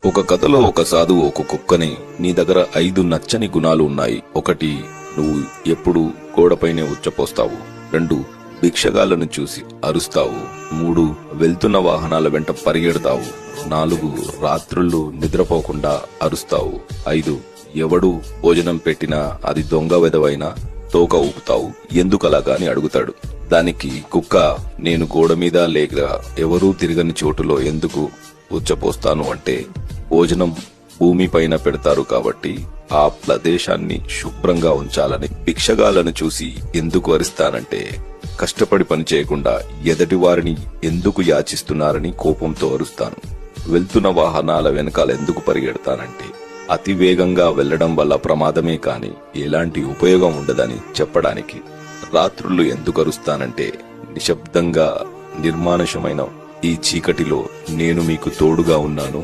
ఒక కథలో ఒక సాధువు ఒక కుక్కని, నీ దగ్గర 5 నచ్చని గుణాలు ఉన్నాయి. 1, నువ్వు ఎప్పుడు గోడపైనే ఉచ్చపోస్తావు. 2, భిక్షగాళ్లను చూసి అరుస్తావు. 3, వెళ్తున్న వాహనాల వెంట పరిగెడతావు. 4, రాత్రుళ్ళు నిద్రపోకుండా అరుస్తావు. 5, ఎవడు భోజనం పెట్టినా అది దొంగ వెదవైనా తోక ఊపుతావు. ఎందుకలాగా అని అడుగుతాడు. దానికి కుక్క, నేను గోడ మీద లేక ఎవరూ తిరగని చోటులో ఎందుకు ఉచ్చపోస్తాను అంటే, భోజనం భూమి పైన పెడతారు కాబట్టి ఆ ప్రదేశాన్ని శుభ్రంగా ఉంచాలని. భిక్షగాళ్లను చూసి ఎందుకు అరుస్తానంటే, కష్టపడి పని చేయకుండా ఎదటి వారిని ఎందుకు యాచిస్తున్నారని కోపంతో అరుస్తాను. వెళ్తున్న వాహనాల వెనకాల ఎందుకు పరిగెడతానంటే, అతి వేగంగా వెళ్లడం వల్ల ప్రమాదమే కాని ఎలాంటి ఉపయోగం ఉండదని చెప్పడానికి. రాత్రుళ్ళు ఎందుకు అరుస్తానంటే, నిశ్శబ్దంగా నిర్మానుషమైన ఈ చీకటిలో నేను మీకు తోడుగా ఉన్నాను.